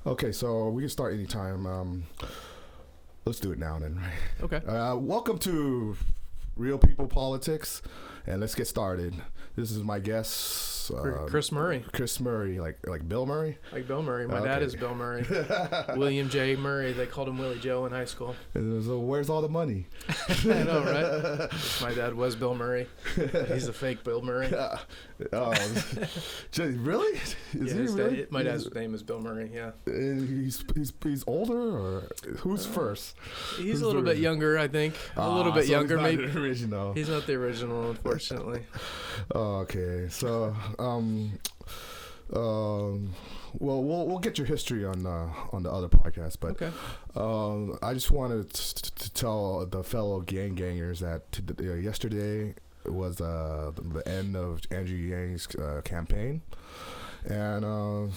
Okay, so we can start anytime. Let's do it now then, right? Okay. Welcome to Real People Politics, and let's get started. This is my guest, Chris Murray. Chris Murray, like Bill Murray? Like Bill Murray. My dad is Bill Murray. William J. Murray. They called him Willie Joe in high school. So where's all the money? I know, right? My dad was Bill Murray. He's a fake Bill Murray. Really? Is he really? My dad's name is Bill Murray, yeah. He's older, or who's first? He's a little bit younger, I think. A little bit younger, maybe. He's not the original. He's not the original, unfortunately. Okay, so well, we'll get your history on the other podcast, but okay. I just wanted to tell the fellow gangers that yesterday was the end of Andrew Yang's campaign, and I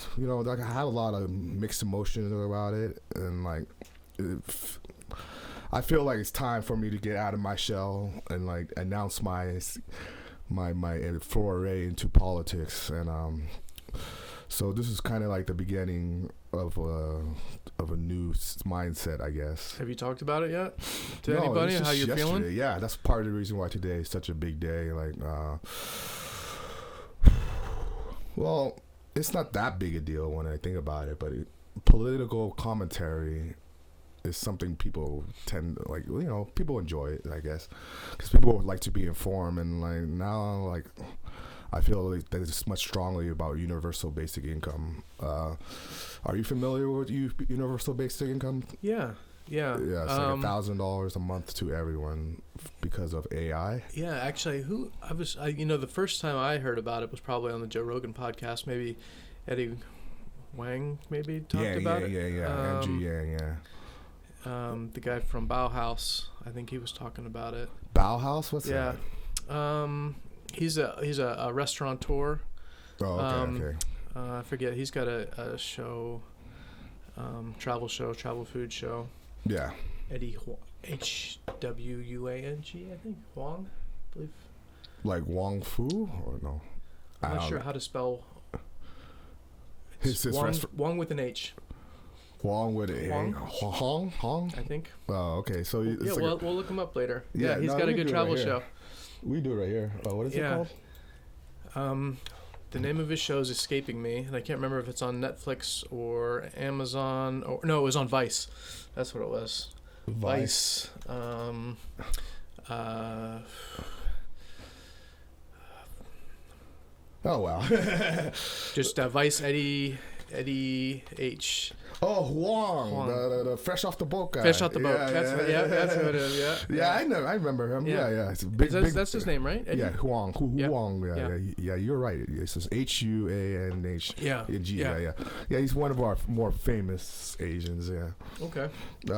had a lot of mixed emotions about it, and I feel like it's time for me to get out of my shell and like announce my foray into politics, and so this is kind of like the beginning of a new mindset, I guess. Have you talked about it yet to No, anybody? it's How just you're yesterday. feeling? Yeah, that's part of the reason why today is such a big day. Well, it's not that big a deal when I think about it, but political commentary is something people tend to, people enjoy it, I guess, because people would like to be informed, and now I feel like there's much strongly about universal basic income. Are you familiar with universal basic income? Yeah. Yeah, it's like $1,000 a month to everyone because of AI. Yeah, actually, the first time I heard about it was probably on the Joe Rogan podcast. Maybe Eddie Wang talked about it. Yeah. Andrew Yang, yeah. The guy from Bauhaus, I think he was talking about it. Bauhaus? What's that? Yeah. He's a restaurateur. Oh, okay. I forget. He's got a show, travel food show. Yeah. Eddie H-W-U-A-N-G, I think. Huang, I believe. Like Wong Fu, or no? I'm not sure how to spell. His Wong with an H. Huang with a Hong? I think. Oh, okay. So we'll look him up later. Yeah, he's got a good travel show. We do it right here. What is it called? The name of his show is escaping me, and I can't remember if it's on Netflix or Amazon, or no, it was on Vice. That's what it was. Vice. Oh wow. Just Vice Eddie H. Oh, Huang. The fresh off the boat guy. Fresh off the boat. That's what it is. Yeah. I know. I remember him. Yeah. It's a big. That's his name, right? Eddie? Yeah, Huang. Huang. Yeah. You're right. It's just Huanh. Yeah. Yeah. He's one of our more famous Asians. Yeah. Okay. He's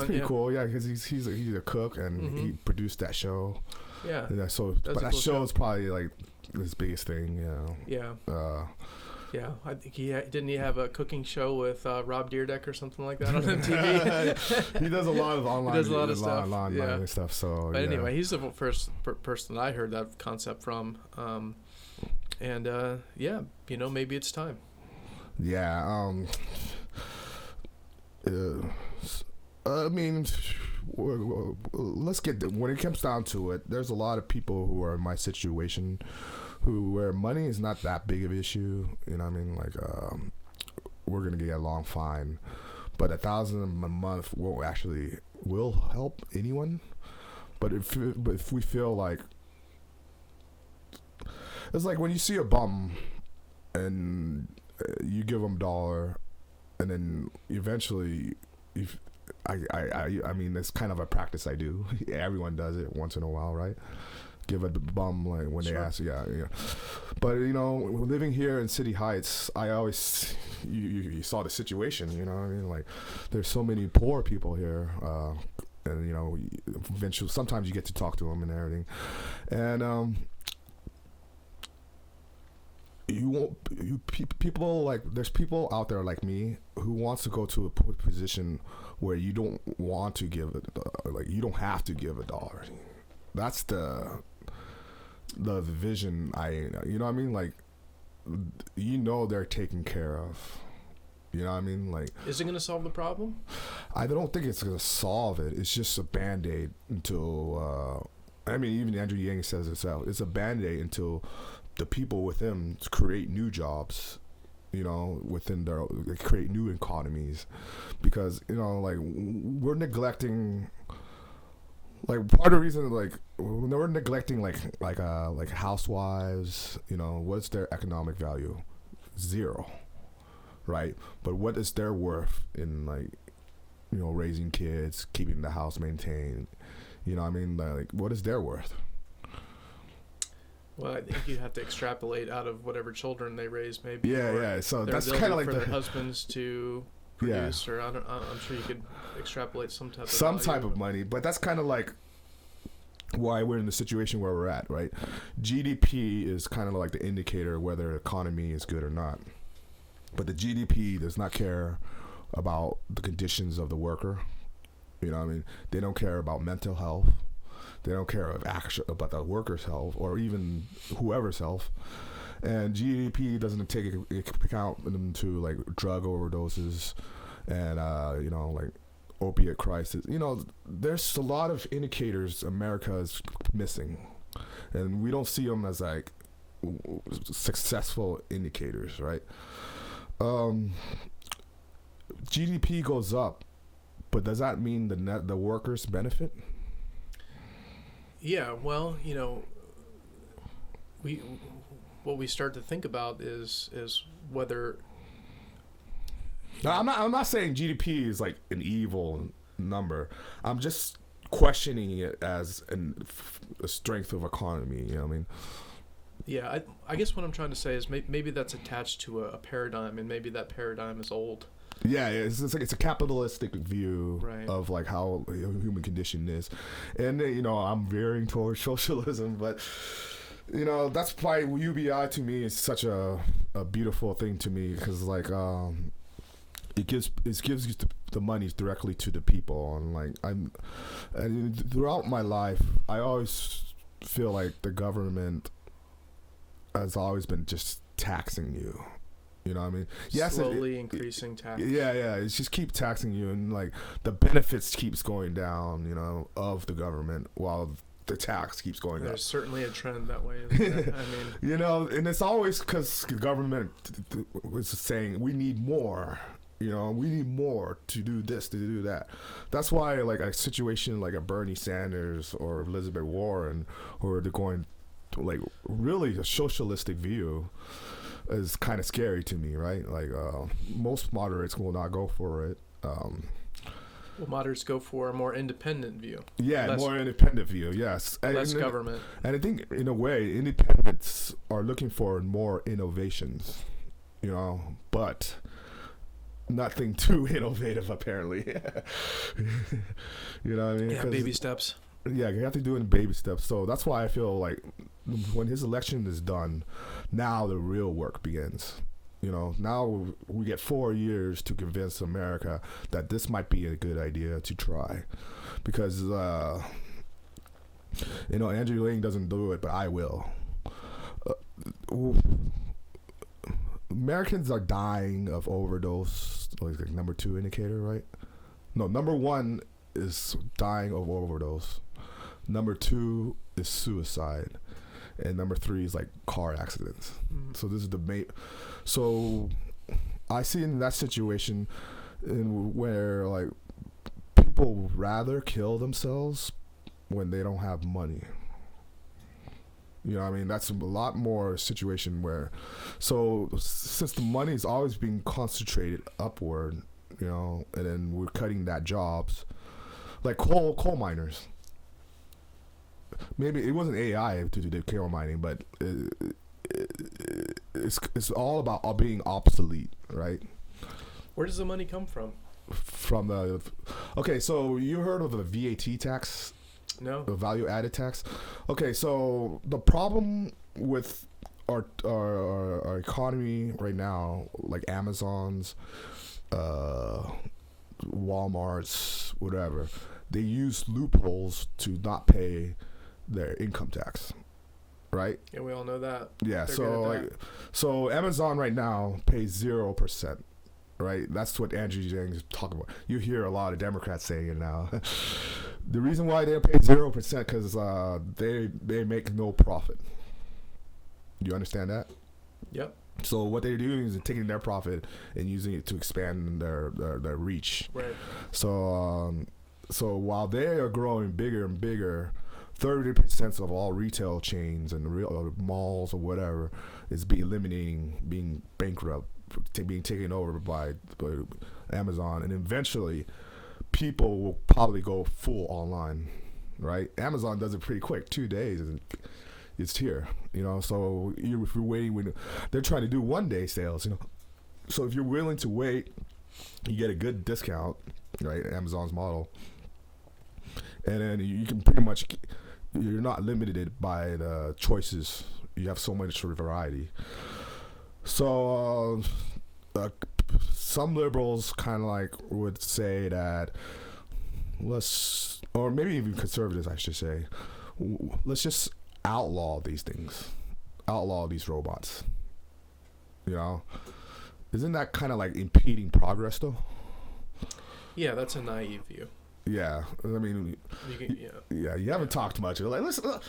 pretty cool. Yeah, because he's a cook, and he produced that show. Yeah. So, but that show is probably like his biggest thing. Yeah. Yeah, I think he have a cooking show with Rob Dyrdek or something like that on MTV. He does a lot of online. He does a lot of stuff. Online stuff. So, but anyway, he's the first person I heard that concept from, and maybe it's time. Yeah. I mean, let's get when it comes down to it. There's a lot of people who are in my situation, where money is not that big of an issue. You know what I mean? We're gonna get along fine, but $1,000 a month will help anyone. But if we feel like it's like when you see a bum and you give him $1, and then eventually I mean, it's kind of a practice I do. Everyone does it once in a while, right? Give a bum when they ask, yeah. But living here in City Heights, I always you saw the situation. You know what I mean? Like, there's so many poor people here, and eventually sometimes you get to talk to them and everything, and people there's people out there like me who wants to go to a position where you don't want to give it, you don't have to give $1. That's the vision. You know what I mean? Like, they're taken care of, You know what I mean? Like, is it going to solve the problem? I don't think it's going to solve it. It's just a band-aid until, I mean, even Andrew Yang says it himself. It's a band-aid until the people with him create new jobs, you know, within their, create new economies. Because, you know, like, we're neglecting, like, part of the reason, like, we're neglecting, like housewives, you know, what's their economic value? Zero. Right, but what is their worth in, like, you know, raising kids, keeping the house maintained? You know what I mean? Like, what is their worth? Well, I think you have to extrapolate out of whatever children they raise, maybe. Yeah. So that's kind of like for their husbands to produce, or I'm sure you could extrapolate some type of money, but that's kind of like why we're in the situation where we're at, right? GDP is kind of like the indicator whether the economy is good or not. But the GDP does not care about the conditions of the worker. You know what I mean? They don't care about mental health. They don't care about the worker's health or even whoever's health. And GDP doesn't take account into, like, drug overdoses and, you know, like, opiate crisis. You know, there's a lot of indicators America is missing. And we don't see them as, like, successful indicators, right? GDP goes up, but does that mean the workers benefit? Yeah, well, you know, what we start to think about is whether. No, I'm not saying GDP is like an evil number. I'm just questioning it as a strength of economy. You know what I mean? Yeah, I guess what I'm trying to say is maybe that's attached to a paradigm, and maybe that paradigm is old. Yeah, it's like it's a capitalistic view of, like, how the human condition is, and, you know, I'm veering towards socialism, but, you know, that's why UBI to me is such a beautiful thing to me, because, like, it gives you the money directly to the people, and, like, and throughout my life I always feel like the government has always been just taxing you. You know what I mean? Yes, slowly increasing tax. Yeah. It's just keep taxing you, and, like, the benefits keeps going down, you know, of the government while the tax keeps going up. There's certainly a trend that way. Isn't there? I mean, you know, and it's always because the government was saying we need more. You know, we need more to do this, to do that. That's why, like, a situation like a Bernie Sanders or Elizabeth Warren, or they're going, like, really a socialistic view, is kind of scary to me, right? Like, most moderates will not go for it. Well, moderates go for a more independent view. Yeah, more independent view, yes. Less government. And I think, in a way, independents are looking for more innovations, you know, but nothing too innovative, apparently. You know what I mean? Yeah, baby steps. Yeah, you have to do it in baby steps. So that's why I feel like when his election is done, now the real work begins. You know, now we get 4 years to convince America that this might be a good idea to try. Because, you know, Andrew Yang doesn't do it, but I will. Americans are dying of overdose, like number 2 indicator, right? No, number 1 is dying of overdose. Number 2 is suicide. And number 3 is, like, car accidents. Mm-hmm. So this is the main. So I see in that situation where, like, people rather kill themselves when they don't have money. You know what I mean? That's a lot more situation where, so since the money is always being concentrated upward, you know, and then we're cutting that jobs, like coal miners. Maybe it wasn't AI to do the coal mining, but it's all about being obsolete, right? Where does the money come from? From the, okay, so you heard of the VAT tax? No. The value added tax. Okay, so the problem with our economy right now, like Amazon's, Walmart's, whatever, they use loopholes to not pay their income tax, right? Yeah, we all know that. Yeah, so like, so Amazon right now pays 0%, right? That's what Andrew Yang is talking about. You hear a lot of Democrats saying it now. The reason why they pay 0% because they make no profit. You understand that? Yep. So what they're doing is taking their profit and using it to expand their reach. Right. So while they are growing bigger and bigger, 30% of all retail chains and malls or whatever is being bankrupt, being taken over by Amazon, and eventually people will probably go full online, right? Amazon does it pretty quick, 2 days, and it's here, So if you're waiting, they're trying to do 1-day sales, So if you're willing to wait, you get a good discount, right? Amazon's model, and then you can pretty much. You're not limited by the choices. You have so much variety. So some liberals kind of like would say that or maybe even conservatives, I should say, let's just outlaw these things, outlaw these robots. Isn't that kind of like impeding progress though? Yeah, that's a naive view. Yeah, I mean, you haven't talked much. Like, listen,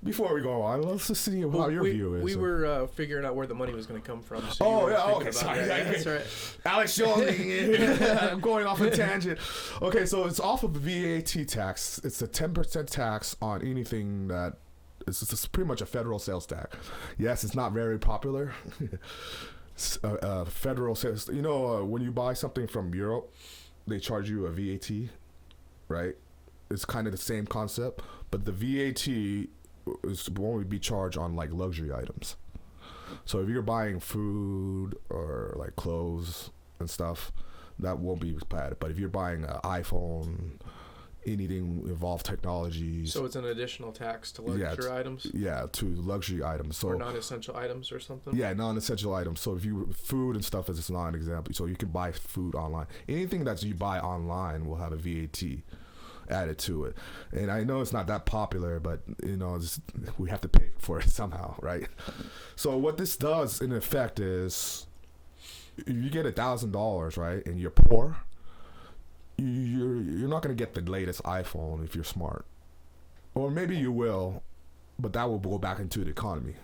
before we go on, let's just see how your view is. We were figuring out where the money was going to come from. So okay, sorry. That's right. Alex showing me. I'm going off a tangent. Okay, so it's off of the VAT tax. It's a 10% tax on anything that it's pretty much a federal sales tax. Yes, it's not very popular. Federal sales. When you buy something from Europe, they charge you a VAT. Right, it's kind of the same concept, but the VAT won't be charged on like luxury items. So if you're buying food or like clothes and stuff, that won't be bad. But if you're buying an iPhone, anything involved technologies, so it's an additional tax to luxury items. Yeah, to luxury items. So or non-essential items or something. Yeah, non-essential items. So if food and stuff is not an example. So you can buy food online. Anything that you buy online will have a VAT added to it. And I know it's not that popular, but we have to pay for it somehow, right? So what this does in effect is, if you get $1,000, right, and you're poor, you're not going to get the latest iPhone if you're smart, or maybe you will, but that will go back into the economy.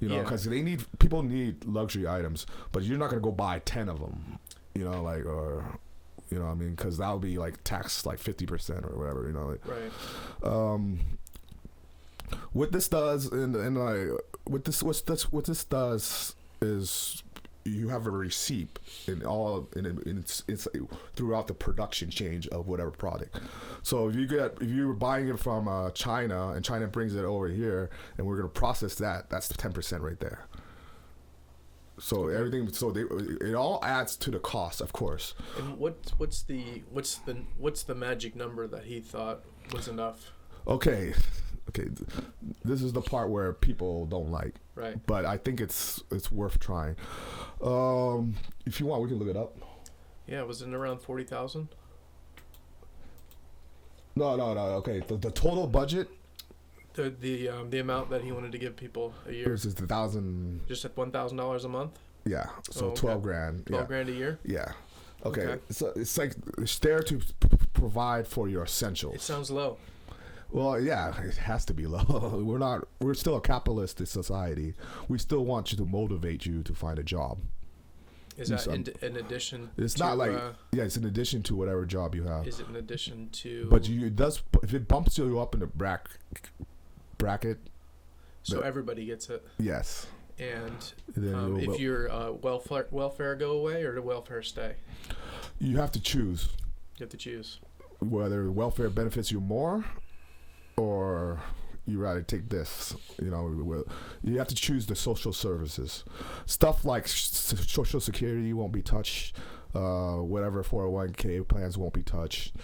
Because people need luxury items, but you're not going to go buy 10 of them, what I mean, because that would be like taxed like 50% or whatever, Right. What this does, what this does is you have a receipt it's throughout the production change of whatever product. So if you're buying it from China and China brings it over here and we're gonna process that's the 10% right there. So everything, it all adds to the cost, of course. And what's the magic number that he thought was enough? Okay, this is the part where people don't like. Right. But I think it's worth trying. If you want, we can look it up. Yeah, was it around 40,000? No. Okay, the total budget. The amount that he wanted to give people a year. Versus the $1,000. Just at $1,000 a month. Yeah. So $12,000. $12,000 a year. Yeah. Okay. So it's like it's there to provide for your essentials. It sounds low. Well, yeah, it has to be low. We're still a capitalist society. We still want you to motivate you to find a job. Is that in addition? It's not like it's in addition to whatever job you have. Is it in addition to? But if it bumps you up in the bracket. So everybody gets it. Yes. And if your welfare go away or the welfare stay? You have to choose. You have to choose. Whether welfare benefits you more, or you rather take this. You have to choose the social services. Stuff like Social Security won't be touched. Whatever 401k plans won't be touched.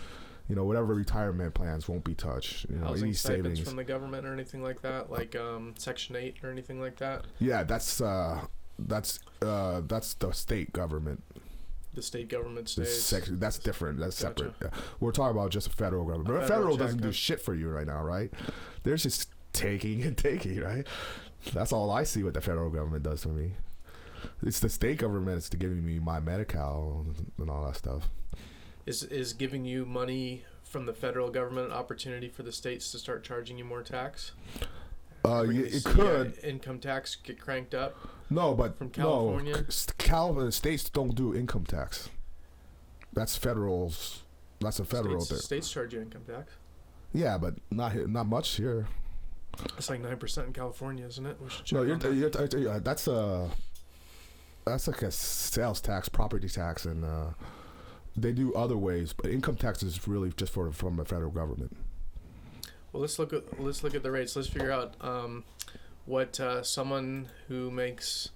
Whatever retirement plans won't be touched. Housing any stipends savings from the government or anything like that, like Section 8 or anything like that. Yeah, that's the state government. The state government stays. That's different. That's Gotcha. separate. Yeah. We're talking about just the federal government. Federal doesn't do shit for you right now, right? They're just taking and taking, right? That's all I see what the federal government does for me. It's the state government that's giving me my Medi-Cal and all that stuff. Is giving you money from the federal government an opportunity for the states to start charging you more tax? Yeah, it could. Income tax get cranked up. No, but from California. No, states don't do income tax. That's federals. That's a federal thing. States charge you income tax. Yeah, but not much here. It's like 9% in California, isn't it? We should check that's like a sales tax, property tax, and they do other ways. But income tax is really just from the federal government. Well, let's look at the rates. Let's figure out what someone who makes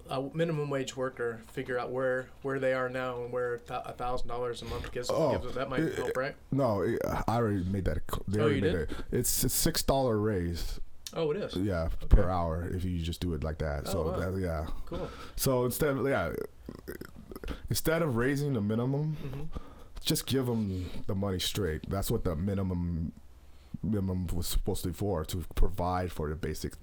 a minimum wage worker, figure out where they are now and where $1,000 a month gives them. That might help, right? No, I already made that. You did? It's a $6 raise. Oh, it is? Yeah, okay. Per hour if you just do it like that. Oh, wow. Yeah. Cool. So instead of raising the minimum, just give them the money straight. That's what the minimum was supposed to be for, to provide for the basic.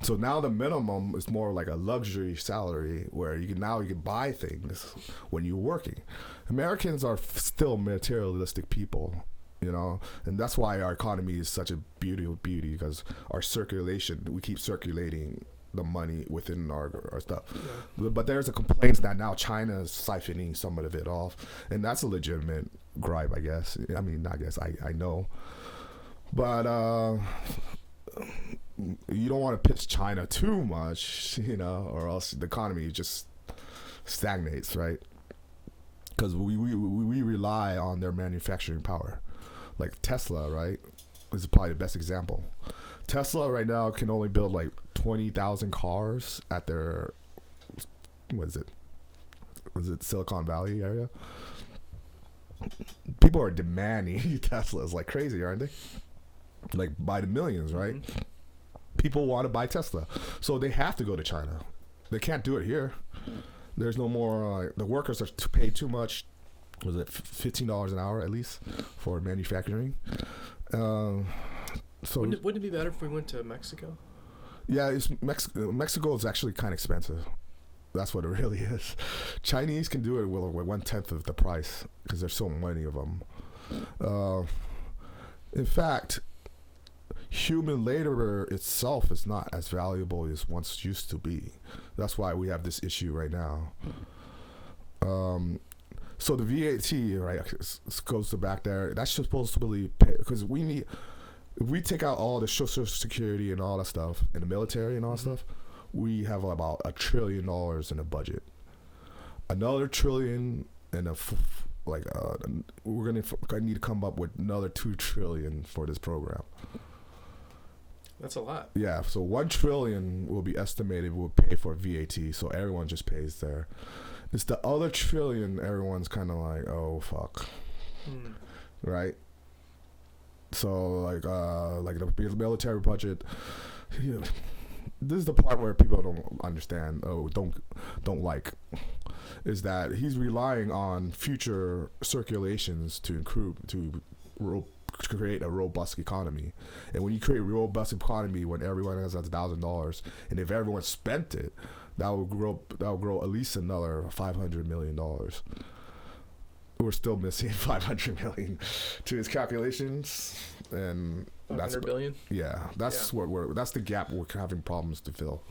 So now the minimum is more like a luxury salary where you can buy things when you're working. Americans are still materialistic people, you know, and that's why our economy is such a beauty because our circulation, we keep circulating the money within our stuff. Yeah. But there's a complaint that now China is siphoning some of it off, and that's a legitimate gripe, I guess. I mean, I know. But you don't want to piss China too much, you know, or else the economy just stagnates, right? Because we rely on their manufacturing power. Like Tesla, right? This is probably the best example. Tesla right now can only build like 20,000 cars at their, what is it? Was it Silicon Valley area? People are demanding Teslas like crazy, aren't they? Like by the millions, right? Mm-hmm. People want to buy Tesla, so they have to go to China. They can't do it here. There's no more. The workers are to pay too much. Was it $15 an hour at least for manufacturing? So wouldn't it be better if we went to Mexico? Yeah, Mexico is actually kind of expensive. That's what it really is. Chinese can do it with 1/10 of the price because there's so many of them. In fact, human labor itself is not as valuable as once used to be. That's why we have this issue right now. So the VAT, right, goes to back there. That's supposed to be because if we take out all the social security and all that stuff, and the military and all that stuff, we have about $1 trillion in the budget. Another trillion and we're gonna need to come up with another $2 trillion for this program. That's a lot. Yeah, so $1 trillion will be estimated will pay for VAT, so everyone just pays there. It's the other $1 trillion everyone's kind of like, oh fuck, right? So like the military budget. Yeah, this is the part where people don't understand. Don't like, is that he's relying on future circulations to create a robust economy. And when you create a robust economy, when everyone has $1,000, and if everyone spent it, that will grow at least another $500 million. We're still missing $500 million to his calculations, and that's $100 billion. Yeah, that's what that's the gap we're having problems to fill.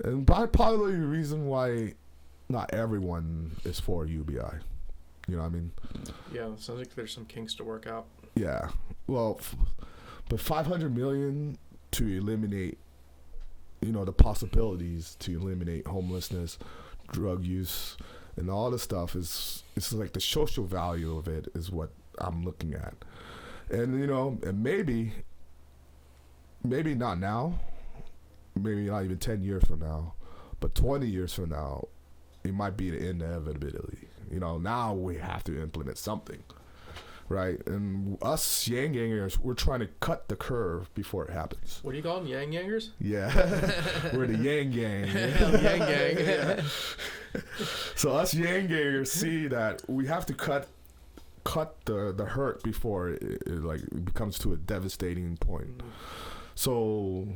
And probably the reason why not everyone is for UBI. You know what I mean? Yeah, sounds like there's some kinks to work out. Yeah, well, but $500 million to eliminate, the possibilities to eliminate homelessness, drug use, and all this stuff it's like the social value of it is what I'm looking at. And and maybe not now, maybe not even 10 years from now, but 20 years from now, it might be the inevitability. Now we have to implement something, right? And us yang gangers, we're trying to cut the curve before it happens. What do you call them, yang gangers? Yeah, we're the yang gang. Yang gang. Yeah. So us yang gangers see that we have to cut the hurt before it becomes to a devastating point. So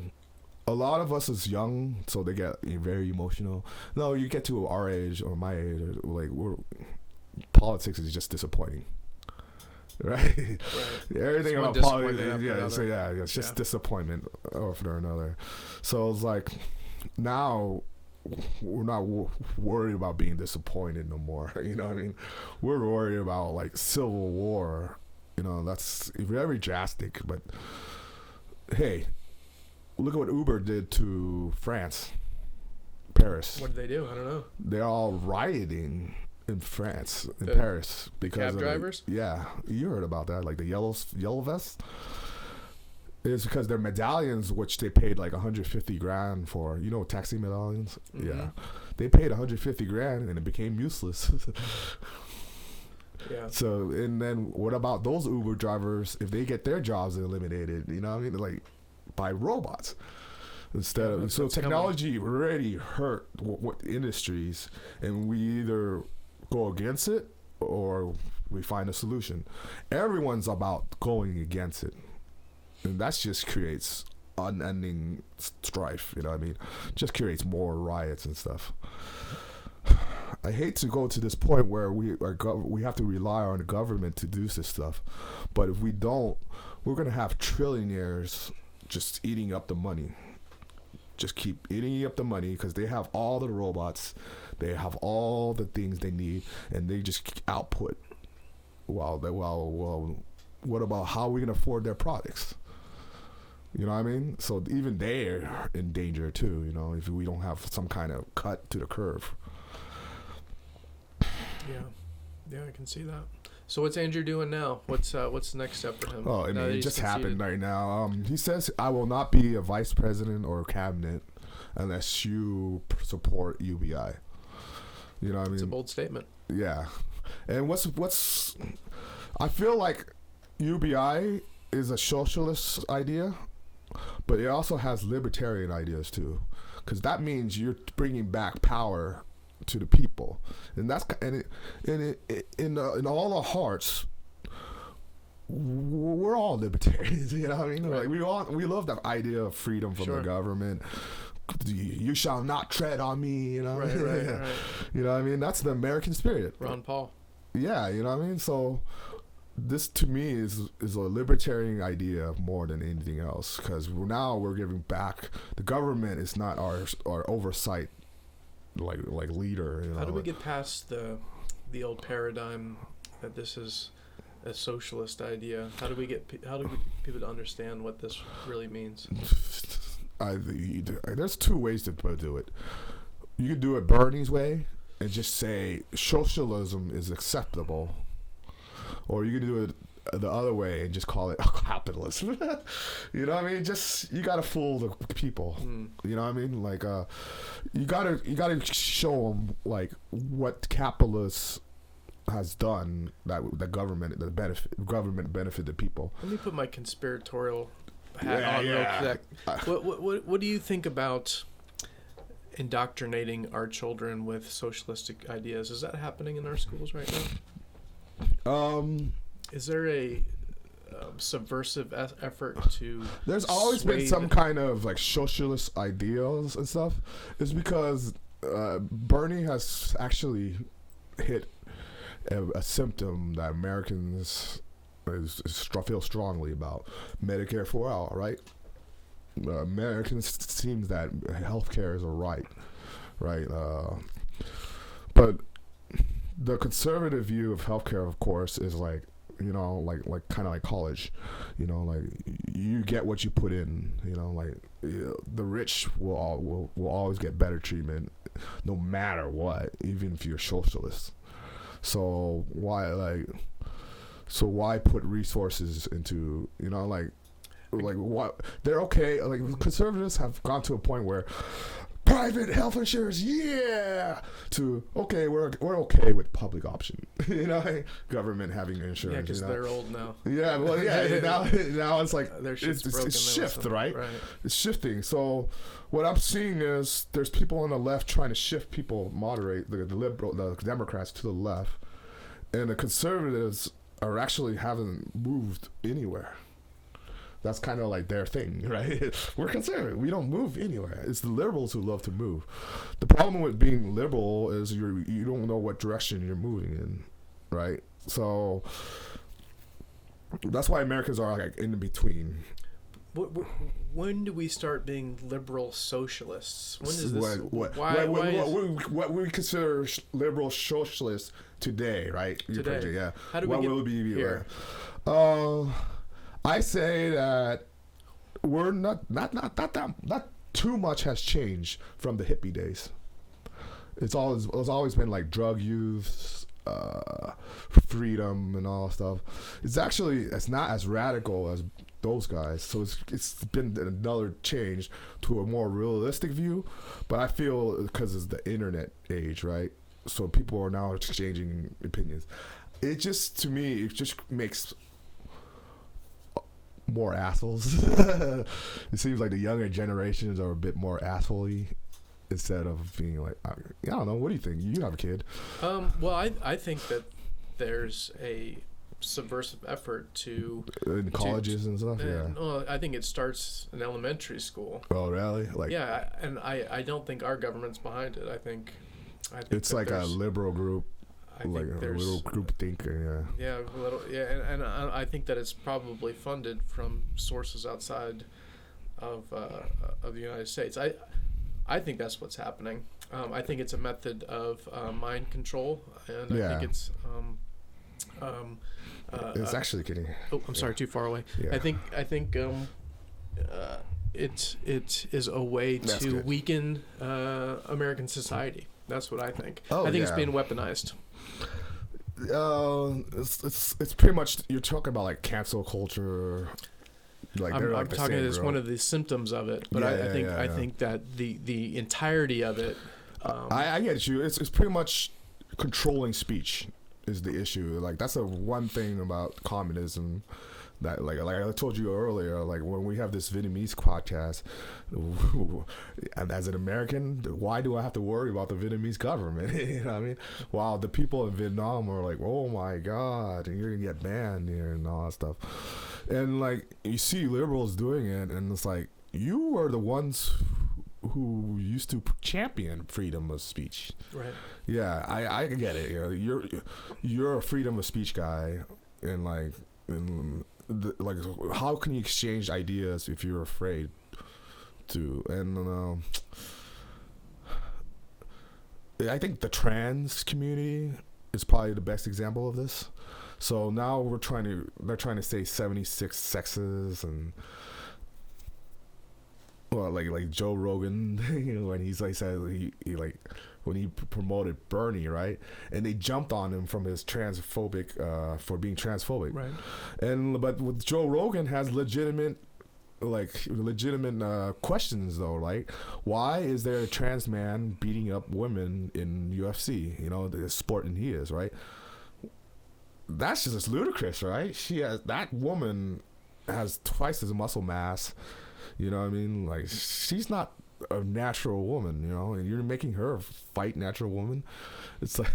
a lot of us is young, so they get very emotional. No, you get to our age or my age, like politics is just disappointing. Right? Everything about politics, it's just disappointment after another. So it's like now we're not worried about being disappointed no more. You know what I mean? We're worried about like civil war. You know, that's very drastic. But hey, look at what Uber did to France, Paris. What did they do? I don't know. They're all rioting in France, in Paris, because cab drivers. Yeah, you heard about that, like the yellow vest. It's because their medallions, which they paid like 150 grand for, you know, taxi medallions. Mm-hmm. Yeah, they paid 150 grand and it became useless. Yeah. So, and then what about those Uber drivers if they get their jobs eliminated? You know what I mean? Like by robots. Instead of, so technology already hurt what industries, and we either go against it or we find a solution. Everyone's about going against it, and that just creates unending strife. You know what I mean? Just creates more riots and stuff. I hate to go to this point where we have to rely on the government to do this stuff, but if we don't, we're gonna have trillionaires just eating up the money. Just keep eating up the money because they have all the robots, they have all the things they need, and they just output. Well, what about how we can afford their products? You know what I mean? So even they're in danger too. You know, if we don't have some kind of cut to the curve. Yeah, I can see that. So what's Andrew doing now? What's the next step for him? Oh, I mean, it just happened right now. He says, I will not be a vice president or cabinet unless you support UBI. You know what I mean? It's a bold statement. Yeah. And what's I feel like UBI is a socialist idea, but it also has libertarian ideas too, because that means you're bringing back power to the people, and that's in all our hearts, we're all libertarians. You know what I mean? Right. Like we love that idea of freedom from the government. You shall not tread on me. You know, right. You know what I mean? That's the American spirit. Ron Paul. Yeah, you know what I mean. So this to me is a libertarian idea more than anything else, because now we're giving back. The government is not our oversight. Like leader. You know? How do we get past the old paradigm that this is a socialist idea? How do we get people to understand what this really means? There's two ways to do it. You can do it Bernie's way and just say socialism is acceptable, or you can do it the other way and just call it capitalism. You know what I mean? Just you gotta fool the people. You know what I mean? Like you gotta show them like what capitalists has done that the government benefit the people. Let me put my conspiratorial hat on real quick. What do you think about indoctrinating our children with socialistic ideas? Is that happening in our schools right now? Is there a subversive effort to? There's always been some kind of like socialist ideals and stuff. It's because Bernie has actually hit a symptom that Americans feel strongly about: Medicare for all. Right? Americans seems that healthcare is a right, but the conservative view of healthcare, of course, is like, you know, like kind of like college, you know, like you get what you put in, you know, like the rich will always get better treatment no matter what, even if you're socialist. So why put resources into, you know, like what they're okay. Like conservatives have gone to a point where private health insurance, to okay, we're okay with public option. You know, government having insurance. Yeah, because they're old now. Yeah, well, yeah. now it's like it's shift, right? It's shifting. So what I'm seeing is there's people on the left trying to shift people, moderate the Democrats to the left, and the conservatives are actually haven't moved anywhere. That's kind of like their thing, right? We're conservative. We don't move anywhere. It's the liberals who love to move. The problem with being liberal is you don't know what direction you're moving in, right? So that's why Americans are like in between. When do we start being liberal socialists? When is this? What we consider liberal socialists today, right? Today, yeah. How do we get here? I say that we're not too much has changed from the hippie days. It's always been like drug use, freedom, and all that stuff. It's not as radical as those guys, so it's been another change to a more realistic view. But I feel because it's the internet age, right? So people are now exchanging opinions. It just, to me, it just makes more assholes. It seems like the younger generations are a bit more assholey instead of being like, I don't know. What do you think? You have a kid. Well, I think that there's a subversive effort to in colleges and stuff. Yeah. Well, I think it starts in elementary school. Oh, really? Like, yeah, and I don't think our government's behind it. I think it's like a liberal group. Like a little group thinker, yeah. And I think that it's probably funded from sources outside of the United States. I think that's what's happening. I think it's a method of mind control, and I think it's it's actually kidding. Oh, I'm sorry, too far away. Yeah. I think it is a way to weaken American society. That's what I think. I think it's being weaponized. It's pretty much, you're talking about like cancel culture. Like I'm talking as one of the symptoms of it, but I think that the entirety of it. I get you. It's pretty much controlling speech is the issue. Like that's the one thing about communism. That like I told you earlier, like when we have this Vietnamese podcast, and as an American, why do I have to worry about the Vietnamese government? You know what I mean? While the people in Vietnam are like, oh my God, and you're gonna get banned here and all that stuff. And like you see liberals doing it, and it's like you are the ones who used to champion freedom of speech. Right. Yeah, I get it. You know, you're a freedom of speech guy, and like. Like, how can you exchange ideas if you're afraid to? And I think the trans community is probably the best example of this. So now they're trying to say 76 sexes, and well, like Joe Rogan, you know, when he's like said he like when he promoted Bernie, right? And they jumped on him from his transphobic, for being transphobic. Right. But with Joe Rogan has legitimate questions though, like why is there a trans man beating up women in UFC? You know, the sport and he is, right? That's just ludicrous, right? That woman has twice as muscle mass. You know what I mean? Like she's not a natural woman, you know, and you're making her fight natural woman. It's like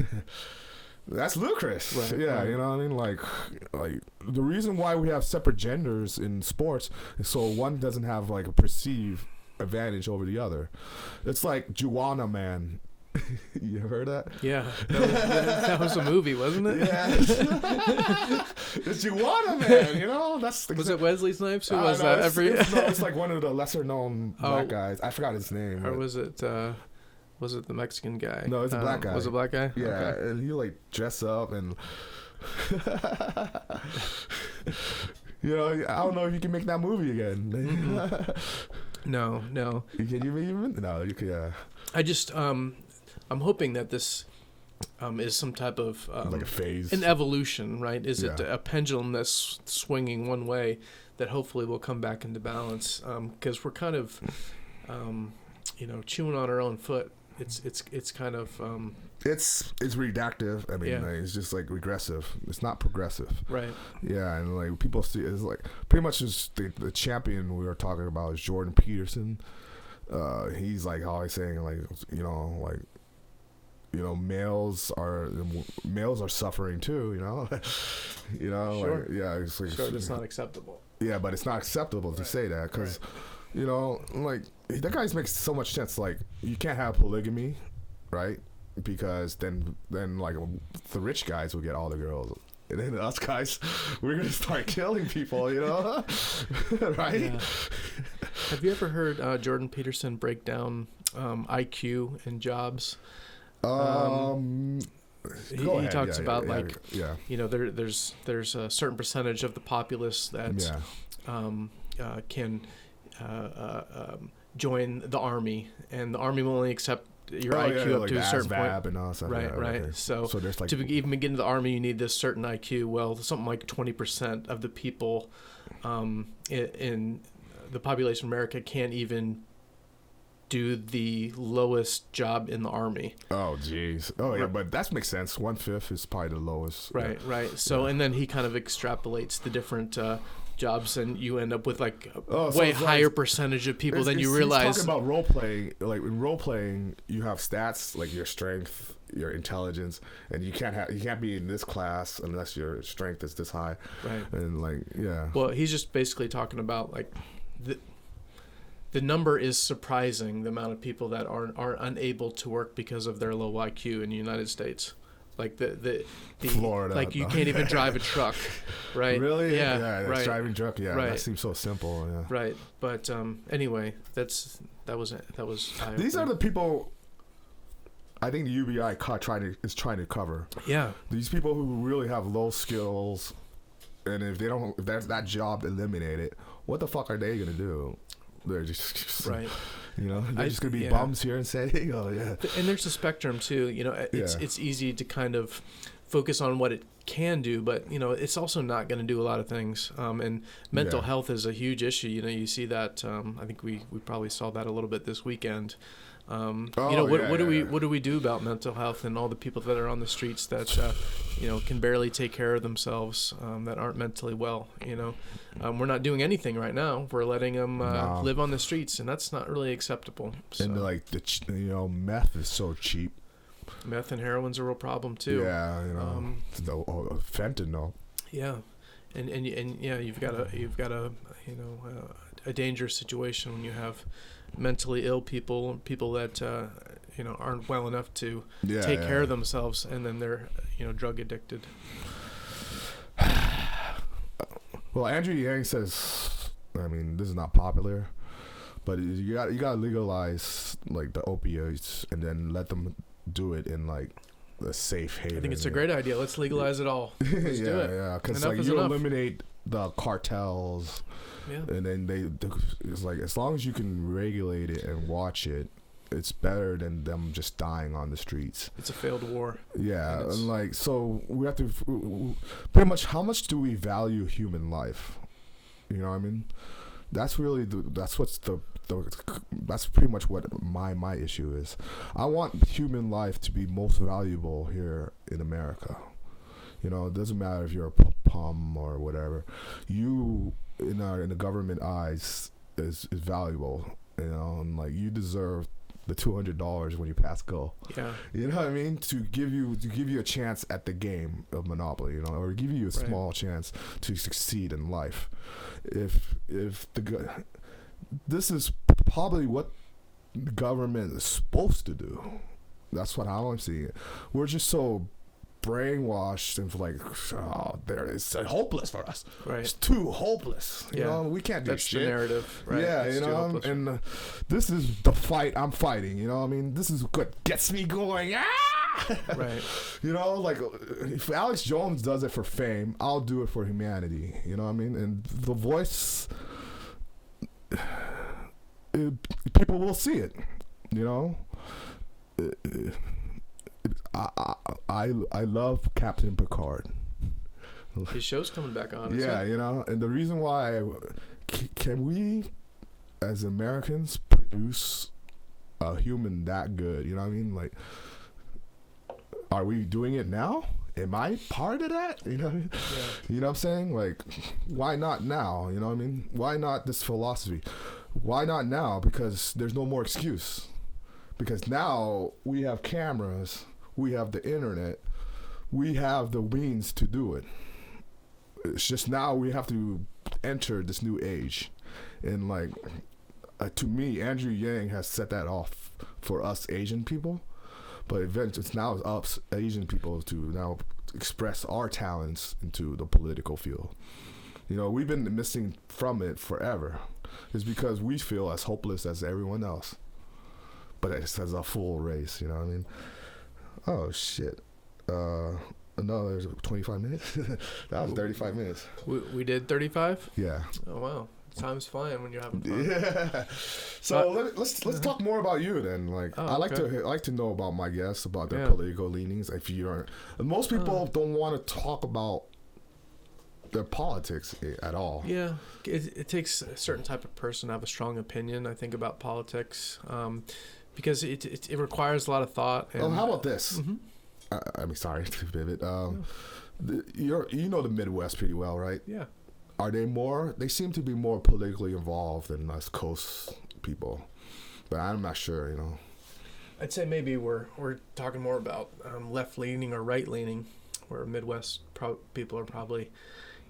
that's ludicrous. Right, yeah, right. You know what I mean? Like the reason why we have separate genders in sports is so one doesn't have like a perceived advantage over the other. It's like Juana Man. You ever heard that? Yeah, that was a movie, wasn't it? Yeah, it's Juana Man. You know, was it Wesley Snipes who was that? It's like one of the lesser known black guys. I forgot his name. Or was it the Mexican guy? No, it's a black guy. Was it a black guy? Yeah, okay. And he like dress up and. You know, I don't know if you can make that movie again. No. Can you even? No, you can. Yeah. I just I'm hoping that this is some type of like a phase, an evolution, right? Is it a pendulum that's swinging one way that hopefully will come back into balance? Because we're kind of, chewing on our own foot. It's kind of it's reductive. I mean, it's just like regressive. It's not progressive. Right. Yeah, and like people see it's like pretty much just the champion we were talking about is Jordan Peterson. He's like always saying like males are suffering too. Sure. Like, yeah, it's like sure, that's not acceptable. Yeah, but it's not acceptable to say that because, you know, like that guy makes so much sense. Like you can't have polygamy, right? Because then like the rich guys will get all the girls. And then us guys, we're gonna start killing people, you know, right? Yeah. Have you ever heard Jordan Peterson break down IQ and jobs? He talks about you know, there's a certain percentage of the populace that can join the army, and the army will only accept your IQ up to a certain point. And all stuff. Right. Okay. So there's like, to even get into the army, you need this certain IQ. Well, something like 20% of the people in the population of America can't even do the lowest job in the army. Oh, geez. Oh, yeah, but that makes sense. 1/5 is probably the lowest. Right, yeah. Right. So, and then he kind of extrapolates the different jobs, and you end up with like a way higher percentage of people than you realize. He's talking about role playing. Like in role playing, you have stats like your strength, your intelligence, and you can't be in this class unless your strength is this high. Right. And like, yeah. Well, he's just basically talking about like the number is surprising, the amount of people that are unable to work because of their low IQ in the United States. Like the Florida, like you can't even drive a truck, right? Really? Yeah, right. Driving truck, yeah. Right. That seems so simple, yeah. Right, but anyway, that was. These are the people I think the UBI is trying to cover. Yeah. These people who really have low skills, and if there's that job eliminated, what the fuck are they gonna do? They're just right. You know, they're just gonna be bums here in San Diego. Yeah. And there's a spectrum too. You know, it's easy to kind of focus on what it can do, but you know, it's also not going to do a lot of things. And mental health is a huge issue. You know, you see that. I think we probably saw that a little bit this weekend. You know, what do we do about mental health and all the people that are on the streets that you know, can barely take care of themselves, that aren't mentally well? You know, we're not doing anything right now. We're letting them live on the streets, and that's not really acceptable. So. And like you know, meth is so cheap. Meth and heroin's a real problem too. Yeah, you know, fentanyl. Yeah, and yeah, you've got a you know a dangerous situation when you have mentally ill people that you know, aren't well enough to take care of themselves, and then they're, you know, drug addicted. Well, Andrew Yang says, I mean, this is not popular, but you got to legalize like the opioids and then let them do it in like a safe haven. I think it's a great idea. Let's legalize it all. Let's do it. Yeah, because like you eliminate the cartels. Yeah. And then it's like, as long as you can regulate it and watch it, it's better than them just dying on the streets. It's a failed war. Yeah, and like, so we have to pretty much, how much do we value human life? You know what I mean? That's really that's pretty much what my issue is. I want human life to be most valuable here in America. You know, it doesn't matter if you're a PUM or whatever. You in the government eyes is valuable, you know, and like you deserve the $200 when you pass go. Yeah. You know what I mean? To give you a chance at the game of Monopoly, you know, or give you a small chance to succeed in life. This is probably what the government is supposed to do. That's what I'm seeing it. We're just so brainwashed and like, it's hopeless for us. Right. It's too hopeless. You know, we can't do shit. That's the narrative. Right. Yeah, it's, you know, and this is the fight I'm fighting. You know, I mean, this is what gets me going. Right. You know, like if Alex Jones does it for fame, I'll do it for humanity. You know what I mean? And The Voice, people will see it. You know. I love Captain Picard. His show's coming back on. Yeah, you know, and the reason why can we, as Americans, produce a human that good? You know what I mean? Like, are we doing it now? Am I part of that? You know what I mean? Yeah. You know what I'm saying? Like, why not now? You know what I mean? Why not this philosophy? Why not now? Because there's no more excuse. Because now we have cameras, we have the internet, we have the means to do it. It's just now we have to entered this new age, and like to me, Andrew Yang has set that off for us Asian people. But eventually, it's now us Asian people to now express our talents into the political field. You know, we've been missing from it forever. It's because we feel as hopeless as everyone else. But it's as a full race, you know what I mean? Oh, shit. Another 25 minutes? That was 35 minutes. We did 35? Yeah. Oh, wow. Time's flying when you're having fun. Yeah. So let's talk more about you then. Like I like to know about my guests, about their political leanings. If you aren't, most people don't want to talk about their politics at all. Yeah, it takes a certain type of person to have a strong opinion, I think, about politics, because it requires a lot of thought. And, how about this? I mean, sorry to pivot. You know the Midwest pretty well, right? Yeah. Are they more? They seem to be more politically involved than us coast people, but I'm not sure. You know, I'd say maybe we're talking more about left leaning or right leaning, where Midwest people are probably,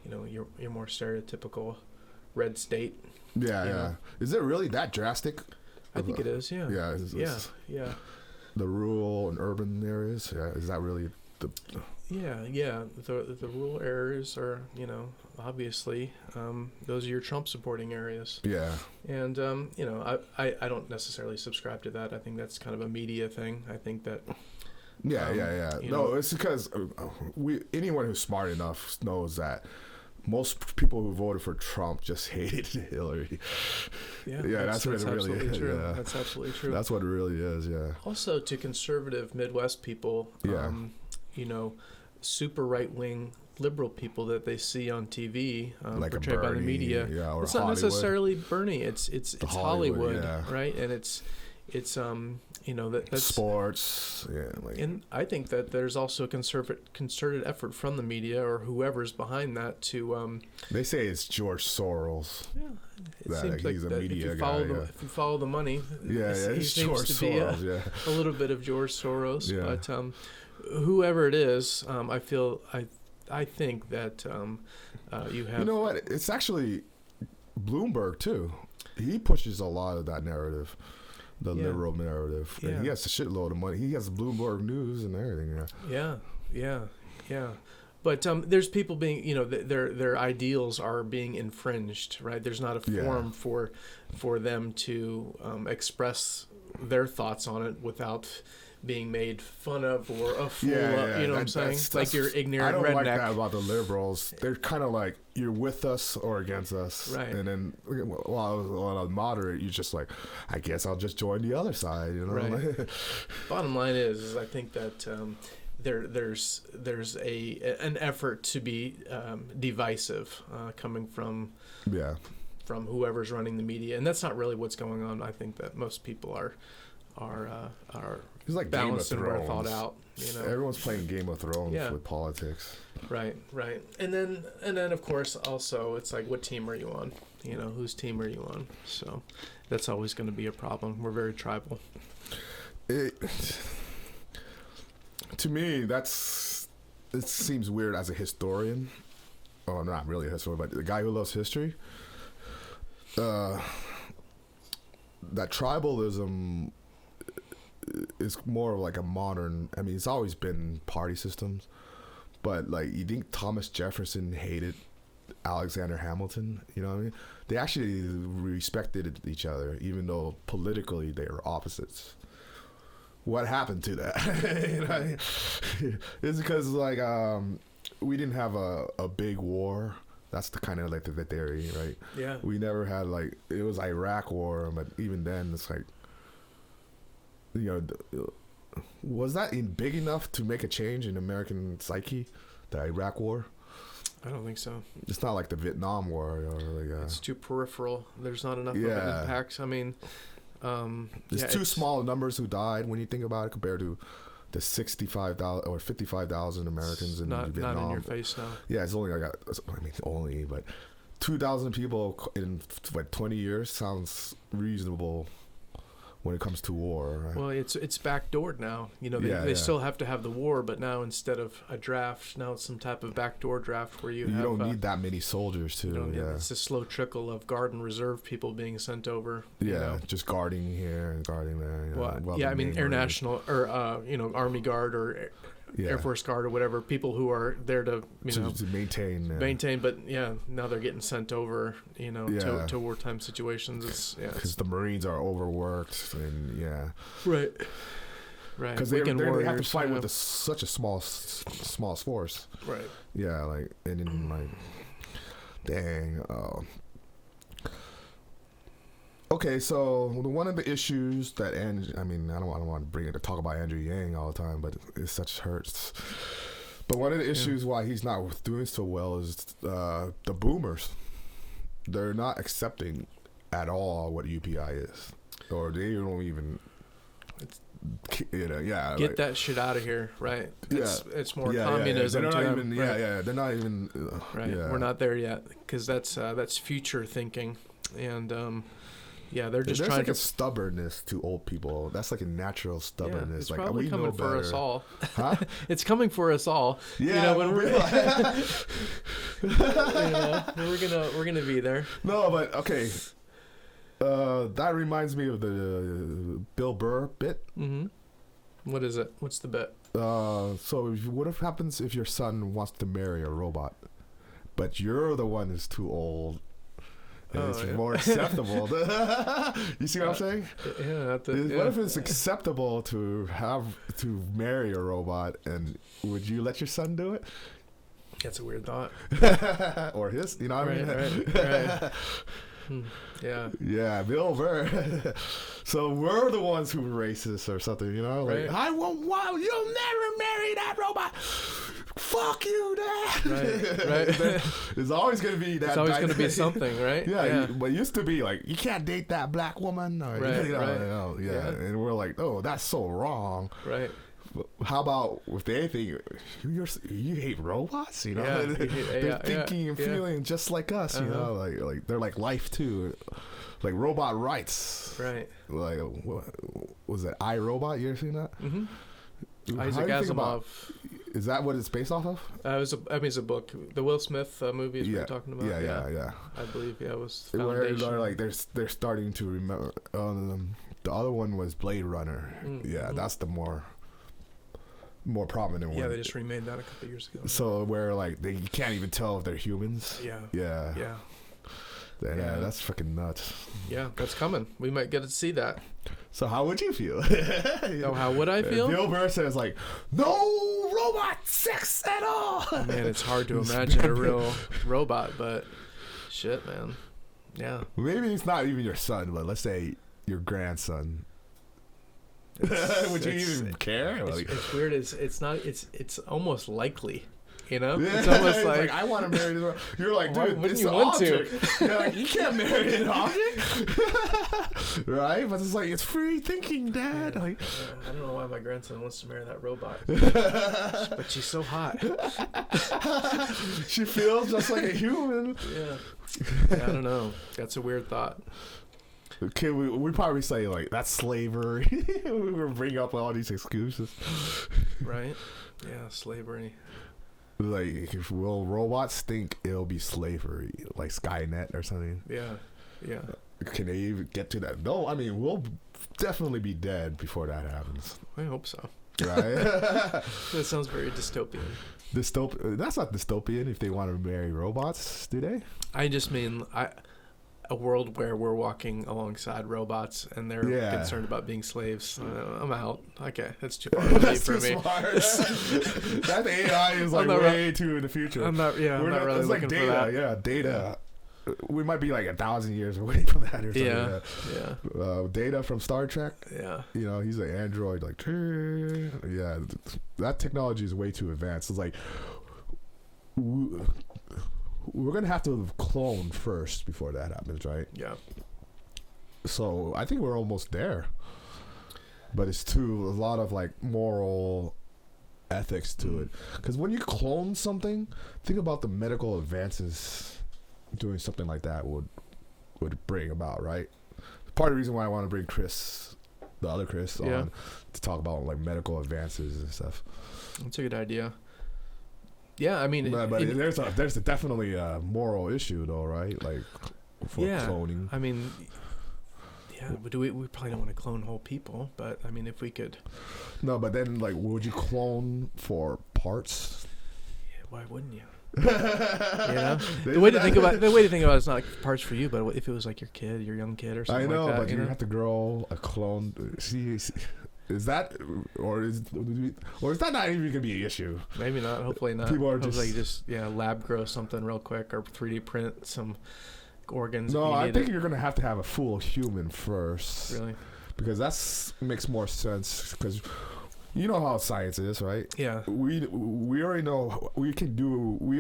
you know, you're more stereotypical red state. Yeah, yeah. Know? Is it really that drastic? I think it is. Yeah. Yeah. Yeah. The rural and urban areas. Yeah. Is that really the? Yeah. The rural areas are, you know, obviously those are your Trump supporting areas. Yeah. And you know, I don't necessarily subscribe to that. I think that's kind of a media thing. I think that. Yeah. No, it's because anyone who's smart enough knows that most people who voted for Trump just hated Hillary. Yeah, that's what it really is. True. Yeah. That's absolutely true. That's what it really is. Yeah. Also, to conservative Midwest people, you know, super right-wing liberal people that they see on TV, like portrayed by the media. Or it's Hollywood. not necessarily Bernie. It's Hollywood, right? And it's you know that's sports. Yeah, and I think that there's also a concerted effort from the media or whoever's behind that to. They say it's George Soros. Yeah, it seems like he's a that media if guy. If you follow the money, it's George Soros. A little bit of George Soros, yeah. But whoever it is, I think that you have. You know what? It's actually Bloomberg too. He pushes a lot of that narrative. The liberal narrative. And he has a shitload of money. He has Bloomberg News and everything. Yeah. But there's people being, you know, their ideals are being infringed, right? There's not a forum for them to express their thoughts on it without being made fun of or a fool of, you know what I'm saying? Like you're ignorant redneck. I don't like that about the liberals. They're kind of like, you're with us or against us. Right. And then while I'm moderate, you're just like, I guess I'll just join the other side, you know? Right. Bottom line is I think that there's an effort to be divisive coming from whoever's running the media. And that's not really what's going on. I think that most people are it's like balanced and well thought out. You know, everyone's playing Game of Thrones with politics. Right. And then of course also it's like, what team are you on? You know, whose team are you on? So that's always going to be a problem. We're very tribal. To me, it seems weird as a historian. Oh, not really a historian, but the guy who loves history. That tribalism is more of like a modern. I mean, it's always been party systems, but like, you think Thomas Jefferson hated Alexander Hamilton? You know what I mean? They actually respected each other, even though politically they were opposites. What happened to that? You know, it's because like we didn't have a big war. That's the kind of like the theory, right? Yeah. We never had like, it was Iraq war, but even then it's like, you know, was that big enough to make a change in American psyche, the Iraq war? I don't think so. It's not like the Vietnam War or like. It's too peripheral. There's not enough of an impact. I mean, there's too small numbers who died when you think about it compared to the 65,000 or 55,000 Americans in Vietnam. Not in your face now. Yeah, it's only but 2,000 people in 20 years sounds reasonable when it comes to war. Right? Well, it's backdoored now. You know, they still have to have the war, but now instead of a draft, now it's some type of backdoor draft where you don't need that many soldiers too. It's a slow trickle of guard and reserve people being sent over. Just guarding here and guarding there. I mean, Air National or Army Guard or Air Force Guard or whatever, people who are there to maintain. But now they're getting sent over, to wartime situations. It's because the Marines are overworked and right. Because they have to fight with such a small force. Right. Yeah, like and then like, dang. Okay, so one of the issues that I don't want to talk about Andrew Yang all the time, but it such hurts. But one of the issues why he's not doing so well is the boomers. They're not accepting at all what UPI is, or they don't even. Get that shit out of here, right? It's more communism. They're not even. They're not even. Right. We're not there yet because that's future thinking, and they're just trying to. A stubbornness to old people. That's like a natural stubbornness. It's like probably coming for us all. Huh? It's coming for us all. Yeah, when we're we're gonna be there. No, but okay. That reminds me of the Bill Burr bit. Mm-hmm. What is it? What's the bit? So what happens if your son wants to marry a robot, but you're the one who's too old? And it's more acceptable. You see what I'm saying? Yeah. What if it's acceptable to marry a robot, and would you let your son do it? That's a weird thought. Or his, you know what I mean? Right. Yeah. Yeah, Bill Burr. So we're the ones who are racist or something, Like, I won't. Wow, you'll never marry that robot. Fuck you, Dad. Right. It's always gonna be that. It's always gonna be something, right? Yeah. But it used to be like, you can't date that black woman, or right. And we're like, oh, that's so wrong. Right. How about if they think you hate robots? They're thinking and feeling just like us. Like they're like life too, like robot rights. Right. Like what was it? I, Robot? You ever seen that? Mm-hmm. Isaac Asimov. Is that what it's based off of? It's a book. The Will Smith movie is what you're talking about. Yeah. I believe it was Foundation. Where like they're starting to remember. The other one was Blade Runner. That's the more prominent one. Yeah, they just remade that a couple years ago. So where like you can't even tell if they're humans. Yeah. That's freaking nuts. Yeah, that's coming. We might get to see that. So how would you feel? How would I feel? Bill Burr says like, no robot sex at all. Man, it's hard to imagine a real robot, but shit, man. Yeah. Maybe it's not even your son, but let's say your grandson. Would you even care? It's weird. It's not. It's almost likely. Yeah. It's almost like I want to marry this. You're like, dude, wouldn't it's you an want object. to? You're like, you can't marry an object, right? But it's like, it's free thinking, Dad. Yeah. Like, I don't know why my grandson wants to marry that robot, but she's so hot. She feels just like a human. Yeah. I don't know. That's a weird thought. Okay, we probably say like that's slavery. We will bring up all these excuses, right? Yeah, slavery. Like, if robots think it'll be slavery, like Skynet or something? Yeah. Can they even get to that? No, I mean, we'll definitely be dead before that happens. I hope so. Right? That sounds very dystopian. That's not dystopian if they want to marry robots, do they? I just mean a world where we're walking alongside robots and they're concerned about being slaves. I'm out. Okay, that's too far away for me. That AI is like way too in the future. I'm not really it's looking like data, for that. Yeah, data. We might be like 1,000 years away from that or something. Yeah. Data from Star Trek. Yeah. He's an android. Like, yeah, that technology is way too advanced. It's like, we're going to have to clone first before that happens, right? Yeah. So I think we're almost there. But it's a lot of like moral ethics to it. Because when you clone something, think about the medical advances doing something like that would bring about, right? Part of the reason why I want to bring Chris the other Chris Yeah. on to talk about like medical advances and stuff. That's a good idea. Yeah, I mean, But there's definitely a moral issue though, right? Like for cloning. I mean, yeah, but we probably don't want to clone whole people, but I mean, if we could. No, but then like, would you clone for parts? Yeah, why wouldn't you? You know, the way to think about it is not like parts for you, but if it was like your kid, your young kid, or something. I know, like that, but you have to grow a clone. See, is that or is that not even gonna be an issue? Maybe not. Hopefully not. People are hopefully just lab grow something real quick or 3D print some organs. No, I think you're gonna have to have a full human first. Really? Because that makes more sense. Because you know how science is, right? Yeah. We already know we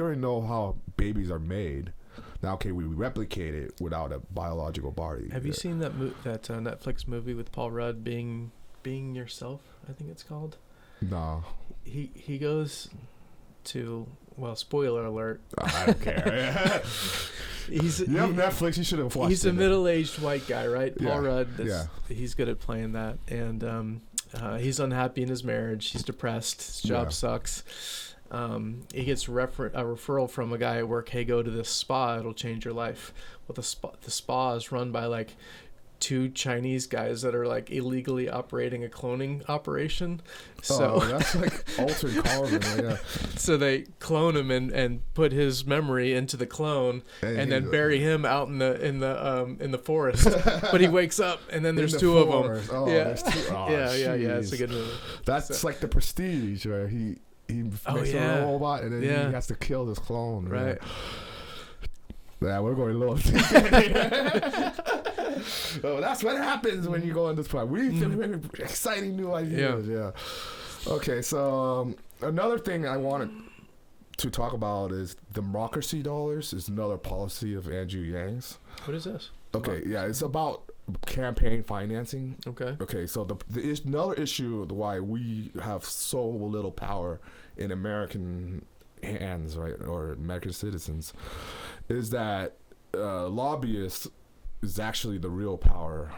already know how babies are made. Now, okay, we replicate it without a biological body. Have you seen that Netflix movie with Paul Rudd, Being Yourself? I think it's called. No. He goes to, well, spoiler alert. I don't care. You have Netflix. You should have watched it. He's a middle-aged white guy, right? Yeah. Paul Rudd. Yeah. He's good at playing that, and he's unhappy in his marriage. He's depressed. His job sucks. He gets a referral from a guy at work. Hey, go to this spa. It'll change your life. Well, the spa is run by like 2 Chinese guys that are like illegally operating a cloning operation. So that's like altered carbon. Yeah. So they clone him and put his memory into the clone and then bury him out in the forest. But he wakes up and then there's 2 of them. Oh, yeah. There's 2. Oh, yeah. It's a good movie. That's like The Prestige, where he makes a robot and then he has to kill this clone. Right. Yeah, we're going low. So that's what happens when you go on this part. Exciting new ideas. Yeah. Okay, so another thing I wanted to talk about is democracy dollars is another policy of Andrew Yang's. What is this? Okay, it's about campaign financing. Okay, so another issue why we have so little power in American hands, right, or American citizens, is that lobbyists is actually the real power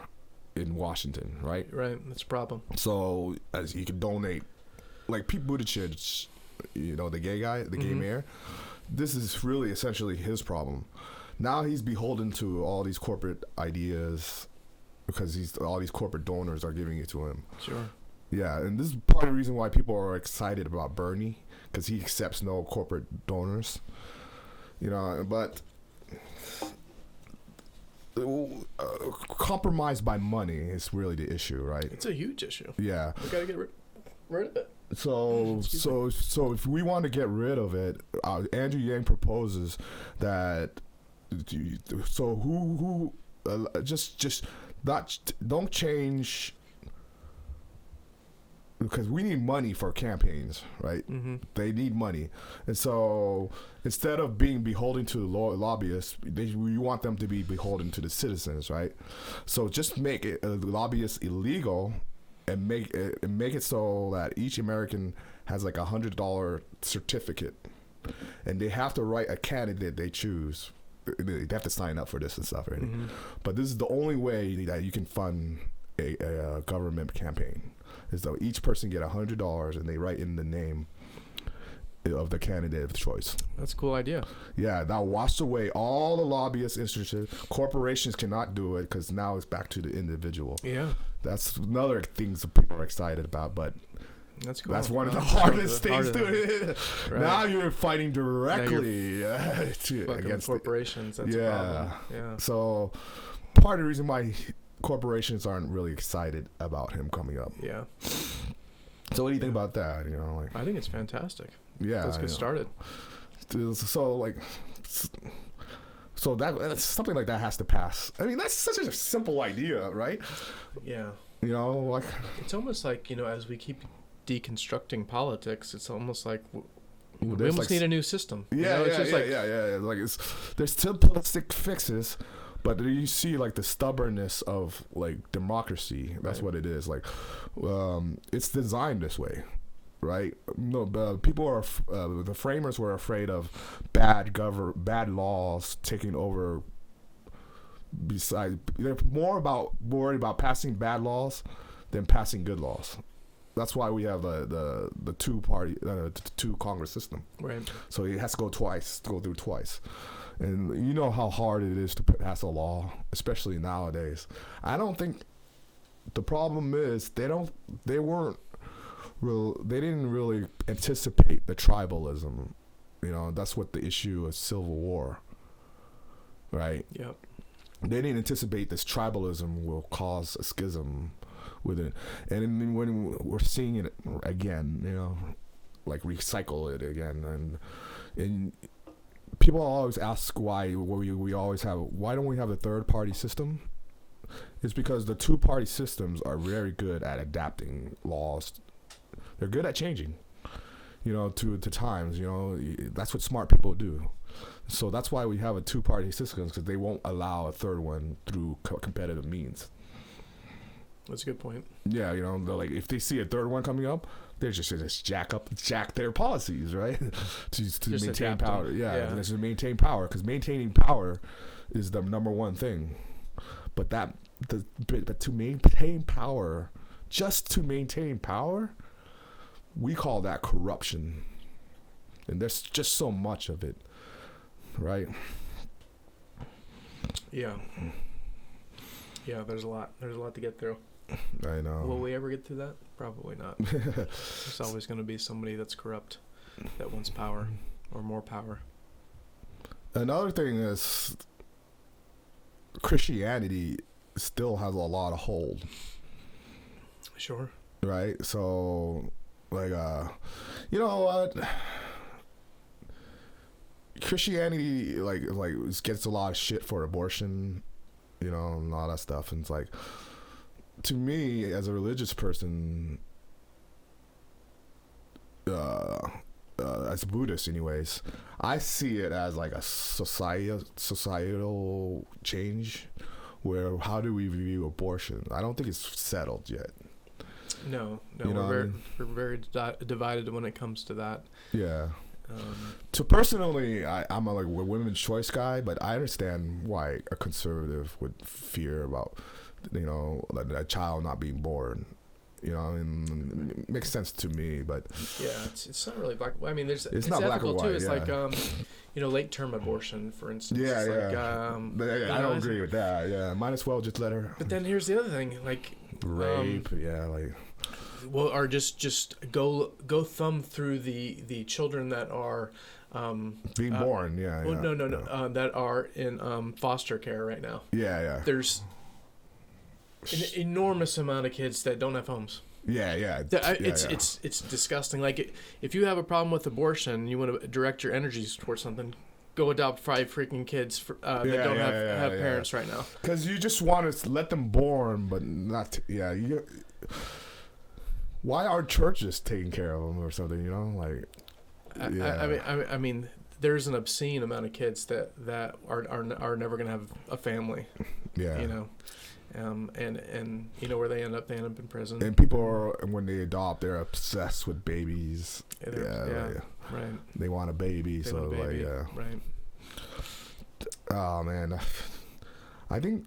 in Washington, right? Right, that's a problem. So as you can donate, like Pete Buttigieg, the gay guy, the gay mayor, this is really essentially his problem. Now he's beholden to all these corporate ideas because all these corporate donors are giving it to him. Sure. Yeah, and this is part of the reason why people are excited about Bernie, because he accepts no corporate donors. But compromise by money is really the issue, right? It's a huge issue. Yeah. We got to get rid of it. So if we want to get rid of it, Andrew Yang proposes that. So who just don't change, because we need money for campaigns, right? Mm-hmm. They need money, and so instead of being beholden to lobbyists, we want them to be beholden to the citizens, right? So just make it lobbyists illegal, and make it so that each American has like $100 certificate, and they have to write a candidate they choose. They have to sign up for this and stuff, right? Mm-hmm. But this is the only way that you can fund a government campaign, is that each person get $100 and they write in the name of the candidate of choice. That's a cool idea. Yeah, that washed away all the lobbyist institutions. Corporations cannot do it because now it's back to the individual. Yeah, that's another thing that people are excited about, but. That's cool. That's one of the hardest things to it. Right. Now you're fighting directly against corporations. That's a problem. Yeah. So part of the reason why corporations aren't really excited about him coming up. Yeah. So what do you think about that? I think it's fantastic. Yeah. Let's get started. So that's something like that has to pass. I mean, that's such a simple idea, right? Yeah. It's almost like, as we keep deconstructing politics, it's almost like we almost need a new system. Yeah. Like there's simplistic fixes, but you see like the stubbornness of like democracy. That's what it is. Like, it's designed this way, right? No, people are the framers were afraid of bad laws taking over. Besides, they're more worried about passing bad laws than passing good laws. That's why we have the two Congress system. Right. So it has to go through twice. And you know how hard it is to pass a law, especially nowadays. I don't think the problem is they didn't really anticipate the tribalism. You know, that's what the issue of Civil War, right? Yep. They didn't anticipate this tribalism will cause a schism with it. And when we're seeing it again, you know, like recycle it again. And people always ask why don't we have a third party system? It's because the two party systems are very good at adapting laws. They're good at changing, you know, to times, you know. That's what smart people do. So that's why we have a two party system, because they won't allow a third one through competitive means. That's a good point. Yeah, you know, like if they see a third one coming up, they're just jack their policies, right? to maintain power. Yeah, just to maintain power, because maintaining power is the number one thing. But to maintain power, just to maintain power, we call that corruption, and there's just so much of it, right? Yeah. Yeah, there's a lot to get through. I know. Will we ever get through that? Probably not. There's always going to be somebody that's corrupt, that wants power or more power. Another thing is Christianity still has a lot of hold. Sure. Right? So, like, you know what? Christianity, like gets a lot of shit for abortion, you know, and all that stuff. And it's like, to me, as a religious person, as a Buddhist anyways, I see it as like a societal change, where how do we view abortion? I don't think it's settled yet. No, you know, we're very divided when it comes to that. Yeah. So personally, I'm a women's choice guy, but I understand why a conservative would fear about, you know, a child not being born. You know, and it makes sense to me, but yeah, it's not really black. I mean, it's not black or white. Too. It's like you know, late term abortion, for instance. Yeah, it's yeah. Like, I don't agree with that. Yeah, might as well just let her. But then here's the other thing, like rape. Yeah, like. Well, or just go thumb through the children that are being born. No, that are in foster care right now. Yeah. There's an enormous amount of kids that don't have homes. Yeah. It's disgusting. Like, if you have a problem with abortion, you want to direct your energies towards something, go adopt 5 freaking kids that don't have parents right now. Because you just want to let them born, but not. Why aren't churches taking care of them or something? You know, like. I mean, there's an obscene amount of kids that are never gonna have a family. Yeah. You know. And you know where they end up in prison. And people are, when they adopt, they're obsessed with babies. Right. They want a baby, Right. Oh man, I think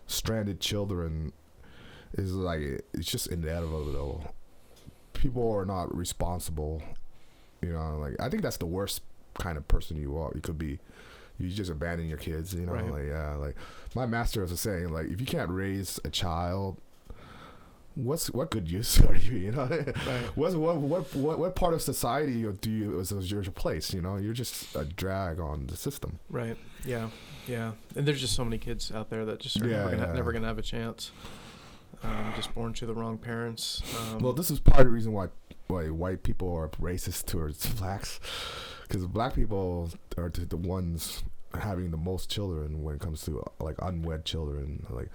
stranded children is like, it's just inevitable. People are not responsible. You know, like, I think that's the worst kind of person you are. You could be. You just abandon your kids, you know. Right. Like my master was saying, like, if you can't raise a child, what good use are you? You know, right. What part of society do you is your place? You know, you're just a drag on the system. Right. Yeah. And there's just so many kids out there that just are never gonna have a chance. Just born to the wrong parents. Well, this is part of the reason why white people are racist towards blacks. Because black people are the ones having the most children when it comes to like unwed children. Like,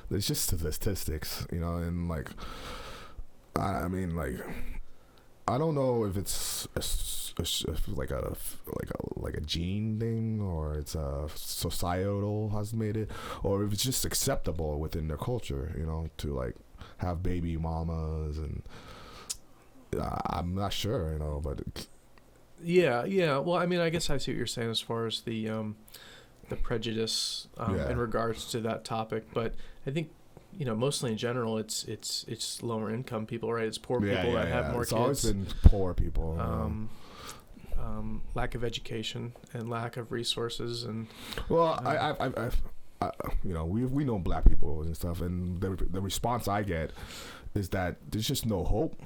there's just statistics, you know, and like, I mean, like, I don't know if it's like a gene thing, or it's a societal has made it, or if it's just acceptable within their culture, you know, to like have baby mamas, and I'm not sure, you know, but. Yeah. Well, I mean, I guess I see what you're saying as far as the prejudice in regards to that topic, but I think mostly in general, it's lower income people, right? It's poor people that have more it's kids. It's always been poor people. Lack of education and lack of resources, and we know black people and stuff, and the response I get is that there's just no hope.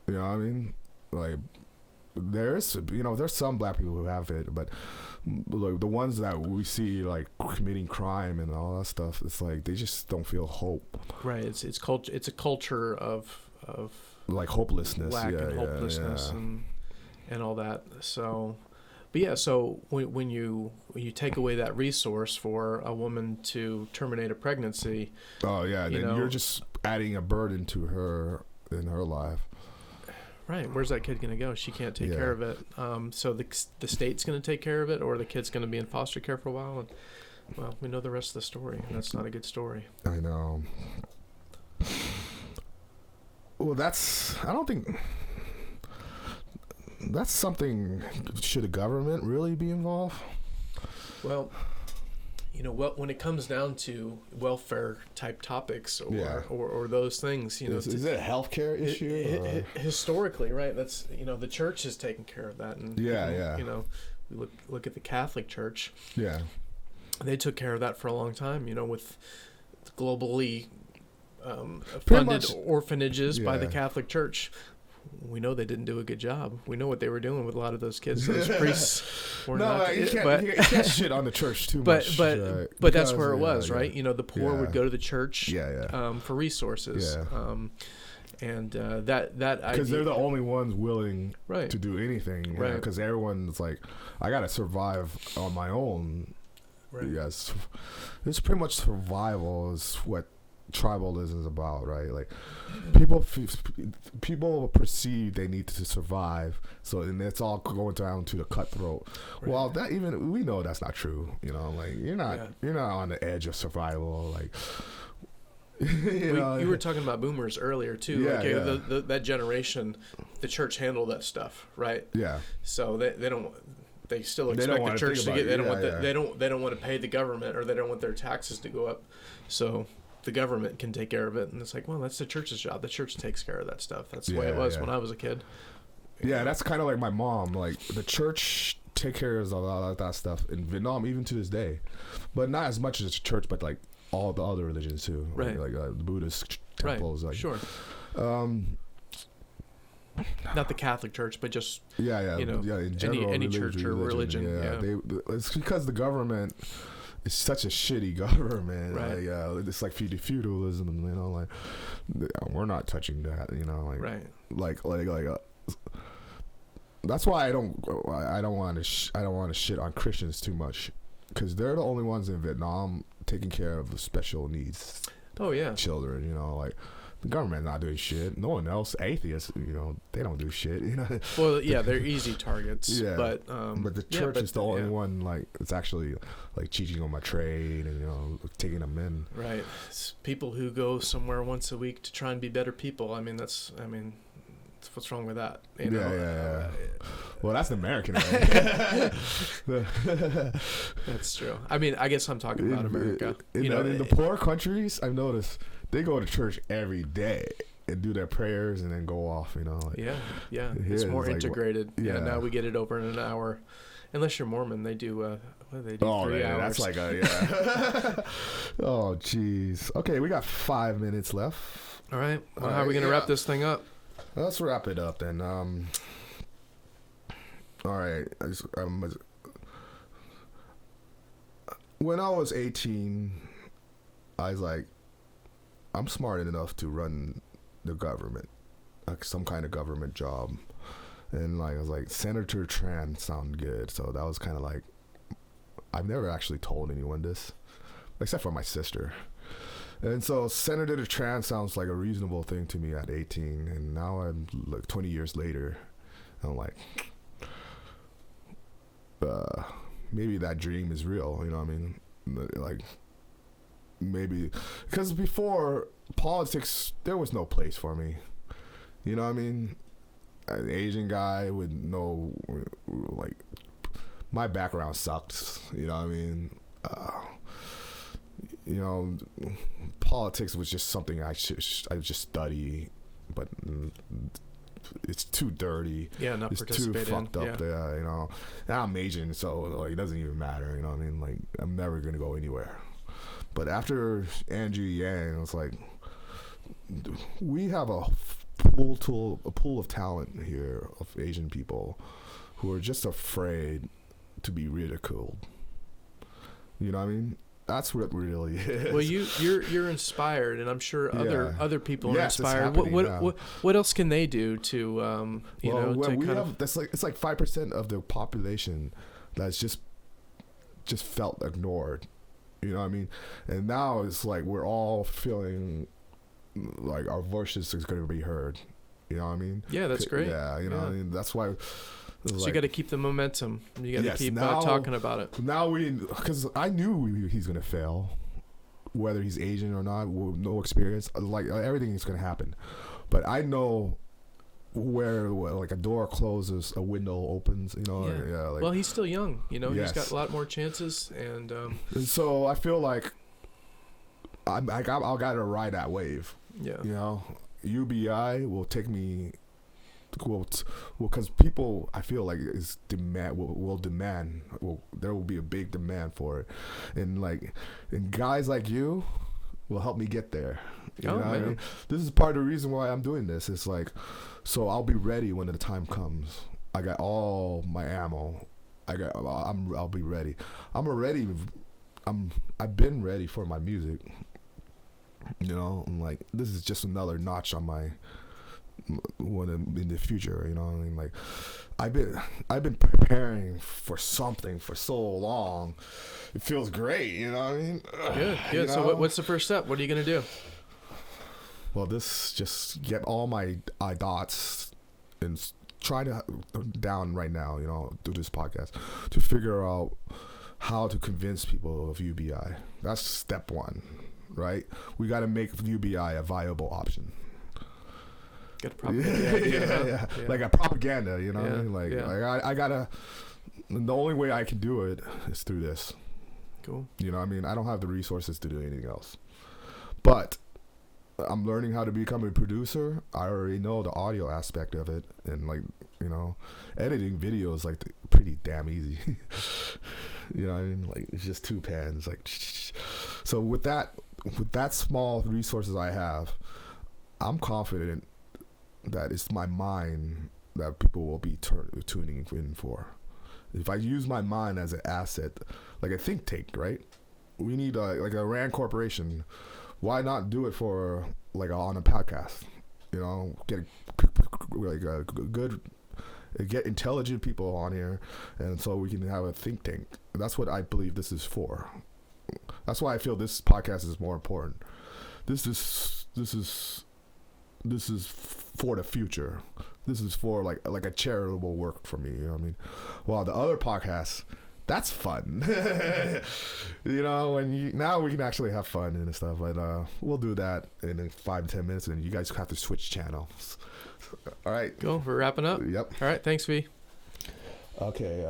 You know what I mean? Like, there's some black people who have it, but like the ones that we see like committing crime and all that stuff, it's like they just don't feel hope. Right. It's a culture of like hopelessness, lack and hopelessness and all that. So, but yeah. So when you take away that resource for a woman to terminate a pregnancy, then you're just adding a burden to her in her life. Right. Where's that kid going to go? She can't take care of it. So the state's going to take care of it, or the kid's going to be in foster care for a while. And, well, we know the rest of the story, and that's not a good story. I know. Well, I don't think that's something. Should the government really be involved? Well, when it comes down to welfare type topics or those things, is it a healthcare issue? Historically, right? That's the church has taken care of that, and we look at the Catholic Church. Yeah, they took care of that for a long time. With globally funded orphanages by the Catholic Church. We know they didn't do a good job. We know what they were doing with a lot of those kids. Those priests were you can't shit on the church too much. But that's where it was, right? The poor would go to the church for resources. And that because they're the only ones willing to do anything. Right. Because everyone's like, I got to survive on my own. Right. Yes. It's pretty much survival is what tribalism is about, right? Like people perceive they need to survive, and it's all going down to the cutthroat. Right. Well, that even we know that's not true. Like you're not on the edge of survival. Like you were talking about boomers earlier too. That generation, the church handled that stuff, right? Yeah. So they don't. They still expect the church to get. They don't want to pay the government, or they don't want their taxes to go up. So the government can take care of it, and it's like, well, that's the church's job. The church takes care of that stuff. That's the way it was when I was a kid. Yeah, that's kind of like my mom. Like the church take care of a lot of that stuff in Vietnam, even to this day, but not as much as the church, but like all the other religions too, right? Like the Buddhist temples, right? Like sure. Not the Catholic Church, but just in general, any church or religion. It's because the government. It's such a shitty government, right? It's like feudalism, and like we're not touching that, like right? That's why I don't want to shit on Christians too much, because they're the only ones in Vietnam taking care of the special needs. Oh yeah, children, like. The government's not doing shit. No one else, atheists, they don't do shit. Well, yeah, they're easy targets. Yeah, but the church is the only one like it's actually like teaching them a trade and taking them in. Right, it's people who go somewhere once a week to try and be better people. That's what's wrong with that? Yeah. Well, that's the American way. That's true. I guess I'm talking about America. In the poor countries, I've noticed. They go to church every day and do their prayers and then go off, It's more integrated. Now we get it over in an hour. Unless you're Mormon, they do 3 hours. That's like oh, jeez. Okay, we got 5 minutes left. All right. Well, how are we going to wrap this thing up? Let's wrap it up then. All right. When I was 18, I was like, I'm smart enough to run the government, like some kind of government job. And I was like, Senator Tran sounded good. So that was kind of like, I've never actually told anyone this, except for my sister. And so Senator Tran sounds like a reasonable thing to me at 18. And now I'm like 20 years later, I'm like, maybe that dream is real. Like, maybe because before politics there was no place for me, an Asian guy with no, like, my background sucked, you know, politics was just something I just study, but it's too dirty. Yeah, not it's too participate fucked in. up there, you know. And I'm Asian, so like it doesn't even matter, you know what I mean? Like I'm never gonna go anywhere. But after Andrew Yang, it's like we have a pool of talent here of Asian people who are just afraid to be ridiculed. You know what I mean? That's what it really is. Well, you're inspired, and I'm sure other people are inspired. What else can they do to it's like 5% of the population that's just felt ignored. You know what I mean? And now it's like we're all feeling like our voices is going to be heard. You know what I mean? Yeah, that's great. Yeah, you know what I mean? That's why. So you got to keep the momentum. You got to keep talking about it. Now because I knew he's going to fail, whether he's Asian or not, no experience. Like everything is going to happen. But I know where like a door closes, a window opens, you know. Yeah. Well, he's still young, you know. Yes. He's got a lot more chances, and so I feel like I got to ride that wave. Yeah. You know, UBI will take me. Well, because people, I feel like is demand will demand. Well, there will be a big demand for it, and guys like you will help me get there. You know what I mean? This is part of the reason why I'm doing this. It's like, so I'll be ready when the time comes. I got all my ammo. I'll be ready. I've been ready for my music. You know, I'm like, this is just another notch on my one in the future. You know what I mean? Like, I've been preparing for something for so long. It feels great. You know what I mean? Good. You know? So what's the first step? What are you gonna do? Well, just get all my dots and try to down right now. You know, do this podcast to figure out how to convince people of UBI. That's step one, right? We got to make UBI a viable option. Get propaganda. Yeah. Like a propaganda, you know what I mean? Like I gotta. The only way I can do it is through this. Cool. You know what I mean? I don't have the resources to do anything else, but I'm learning how to become a producer. I already know the audio aspect of it, and like, you know, editing videos like pretty damn easy. You know what I mean? Like it's just two pans. Like, so with that small resources I have, I'm confident that it's my mind that people will be tuning in for. If I use my mind as an asset, like a think tank, right? We need like a Rand Corporation. Why not do it for like on a podcast? You know, get like a good, get intelligent people on here, and so we can have a think tank. And that's what I believe this is for. That's why I feel this podcast is more important. This is for the future. This is for like a charitable work for me. You know what I mean? While the other podcasts, that's fun. You know, now we can actually have fun and stuff. But we'll do that in 5-10 minutes, and you guys have to switch channels. All right. Cool. We're wrapping up. Yep. All right. Thanks, V. Okay.